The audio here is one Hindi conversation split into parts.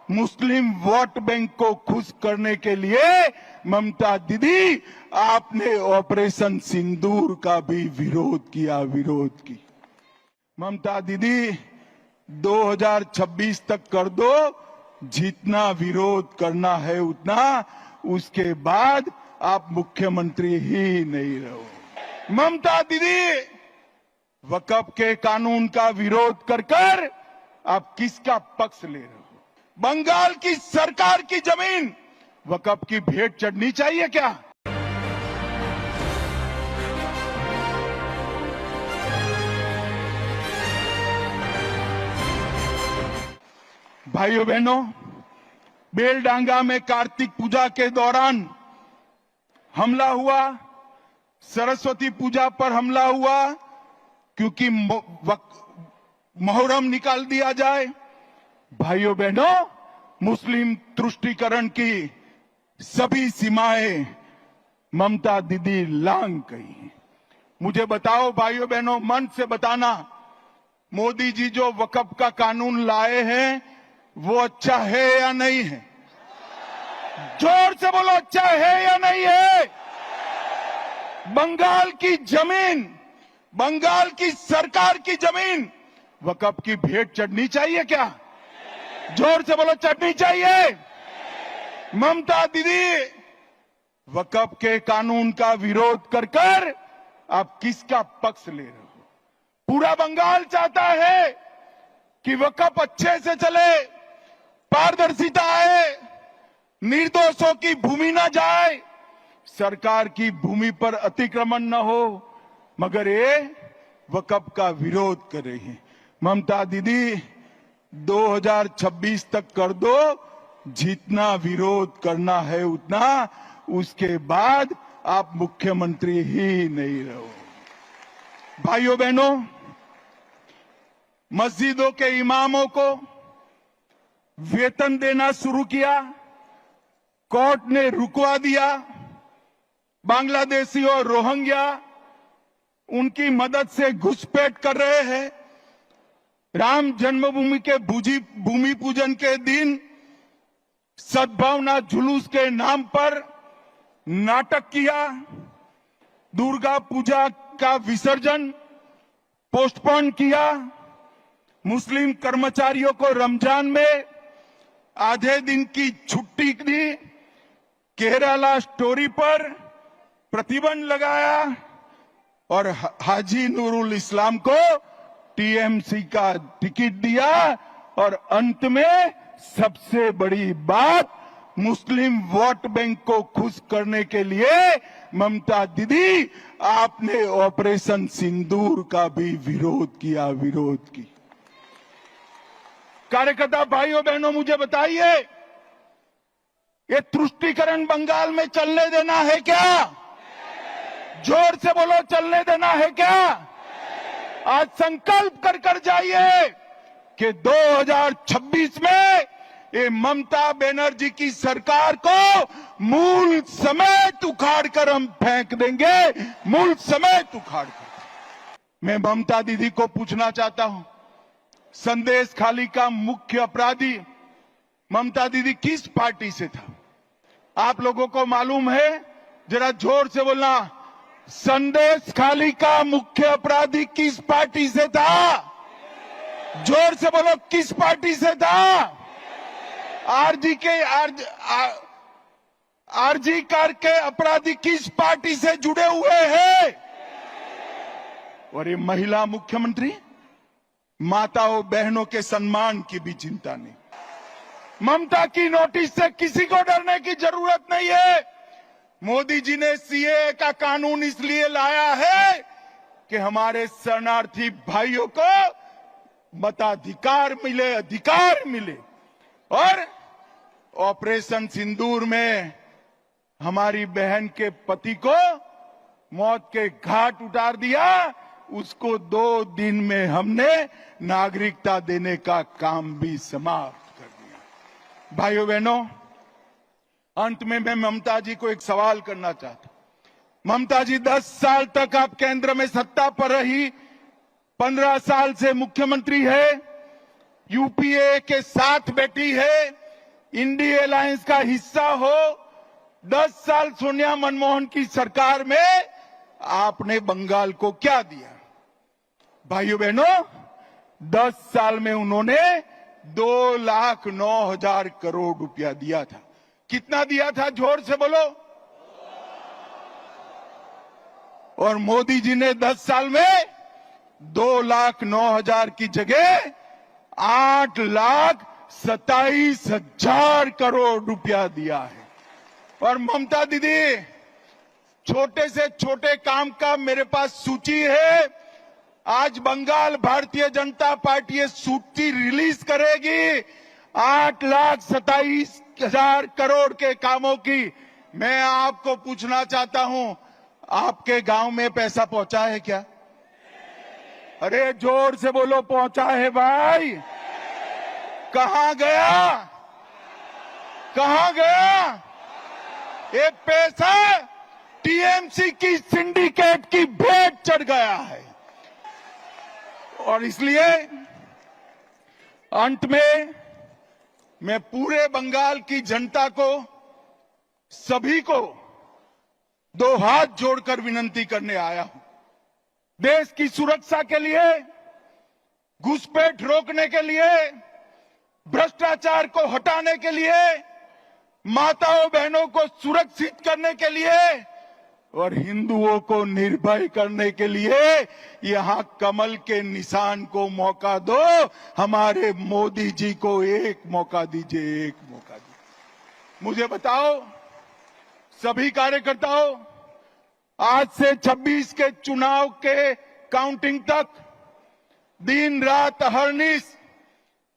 मुस्लिम वोट बैंक को खुश करने के लिए ममता दीदी आपने ऑपरेशन सिंदूर का भी विरोध किया। ममता दीदी 2026 तक कर दो, जितना विरोध करना है उतना, उसके बाद आप मुख्यमंत्री ही नहीं रहो। ममता दीदी वक्फ के कानून का विरोध कर आप किसका पक्ष ले रहे हो? बंगाल की सरकार की जमीन वक्फ की भेंट चढ़नी चाहिए क्या? भाइयों बहनों, बेलडांगा में कार्तिक पूजा के दौरान हमला हुआ, सरस्वती पूजा पर हमला हुआ क्योंकि मुहर्रम निकाल दिया जाए। भाइयों बहनों, मुस्लिम तुष्टीकरण की सभी सीमाएं ममता दीदी लांघ गई। मुझे बताओ भाइयों बहनों, मन से बताना, मोदी जी जो वक्फ का कानून लाए हैं वो अच्छा है या नहीं है? जोर से बोलो, अच्छा है या नहीं है? बंगाल की जमीन, बंगाल की सरकार की जमीन वक्फ की भेंट चढ़नी चाहिए क्या? जोर से बोलो, चढ़नी चाहिए। ममता दीदी वक्फ के कानून का विरोध कर आप किसका पक्ष ले रहे हो? पूरा बंगाल चाहता है कि वक्फ अच्छे से चले, पारदर्शिता आए, निर्दोषों की भूमि न जाए, सरकार की भूमि पर अतिक्रमण न हो, मगर ये वक्फ का विरोध कर रही है। ममता दीदी 2026 तक कर दो, जितना विरोध करना है उतना, उसके बाद आप मुख्यमंत्री ही नहीं रहो। भाइयों बहनों, मस्जिदों के इमामों को वेतन देना शुरू किया, कोर्ट ने रुकवा दिया। बांग्लादेशी और रोहिंग्या उनकी मदद से घुसपैठ कर रहे हैं। राम जन्मभूमि के भूमि पूजन के दिन सद्भावना जुलूस के नाम पर नाटक किया। दुर्गा पूजा का विसर्जन पोस्टपोन किया। मुस्लिम कर्मचारियों को रमजान में आधे दिन की छुट्टी दी। केरला स्टोरी पर प्रतिबंध लगाया और हाजी नूरुल इस्लाम को टीएमसी का टिकट दिया। और अंत में सबसे बड़ी बात, मुस्लिम वोट बैंक को खुश करने के लिए ममता दीदी आपने ऑपरेशन सिंदूर का भी विरोध किया। कार्यकर्ता भाइयों बहनों, मुझे बताइए, ये तुष्टीकरण बंगाल में चलने देना है क्या? जोर से बोलो, चलने देना है क्या? आज संकल्प कर जाइए कि 2026 में ये ममता बनर्जी की सरकार को मूल समेत उखाड़ कर हम फेंक देंगे, मूल समेत उखाड़ कर। मैं ममता दीदी को पूछना चाहता हूं, संदेश खाली का मुख्य अपराधी ममता दीदी किस पार्टी से था? आप लोगों को मालूम है? जरा जोर से बोलना, संदेश खाली का मुख्य अपराधी किस पार्टी से था? जोर से बोलो, किस पार्टी से था? आरजी कार के अपराधी किस पार्टी से जुड़े हुए हैं? और ये महिला मुख्यमंत्री, माताओं बहनों के सम्मान की भी चिंता नहीं। ममता की नोटिस से किसी को डरने की जरूरत नहीं है। मोदी जी ने सीए का कानून इसलिए लाया है कि हमारे शरणार्थी भाइयों को मताधिकार मिले, अधिकार मिले। और ऑपरेशन सिंदूर में हमारी बहन के पति को मौत के घाट उतार दिया, उसको 2 दिन में हमने नागरिकता देने का काम भी समाप्त कर दिया। भाइयों बहनों, अंत में मैं ममता जी को एक सवाल करना चाहता हूं। ममता जी 10 साल तक आप केंद्र में सत्ता पर रही, 15 साल से मुख्यमंत्री है, यूपीए के साथ बैठी है, इंडिया अलायंस का हिस्सा हो, 10 साल सोनिया मनमोहन की सरकार में आपने बंगाल को क्या दिया? भाइयों बहनों, 10 साल में उन्होंने 2,09,000 करोड़ रुपया दिया था। कितना दिया था? जोर से बोलो। और मोदी जी ने 10 साल में 2,09,000 की जगह 8,27,000 करोड़ रुपया दिया है। और ममता दीदी, छोटे से छोटे काम का मेरे पास सूची है। आज बंगाल भारतीय जनता पार्टी ये सूची रिलीज करेगी 8,27,000 करोड़ के कामों की। मैं आपको पूछना चाहता हूं, आपके गांव में पैसा पहुंचा है क्या? अरे जोर से बोलो, पहुंचा है भाई? कहां गया? कहां गया? ये पैसा टीएमसी की सिंडिकेट की भेंट चढ़ गया है। और इसलिए अंत में मैं पूरे बंगाल की जनता को, सभी को 2 हाथ जोड़कर विनंती करने आया हूं। देश की सुरक्षा के लिए, घुसपैठ रोकने के लिए, भ्रष्टाचार को हटाने के लिए, माताओं बहनों को सुरक्षित करने के लिए और हिंदुओं को निर्भय करने के लिए यहां कमल के निशान को मौका दो। हमारे मोदी जी को एक मौका दीजिए, एक मौका दीजिए। मुझे बताओ सभी कार्यकर्ताओं, आज से 26 के चुनाव के काउंटिंग तक दिन रात अहर्निश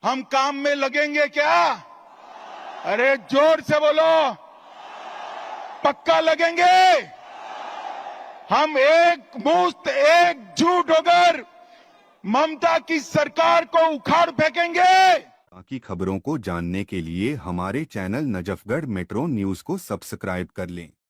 हम काम में लगेंगे क्या? अरे जोर से बोलो, पक्का लगेंगे। हम एकमुश्त एकजुट होकर ममता की सरकार को उखाड़ फेंकेंगे। बाकी खबरों को जानने के लिए हमारे चैनल नजफगढ़ मेट्रो न्यूज को सब्सक्राइब कर लें।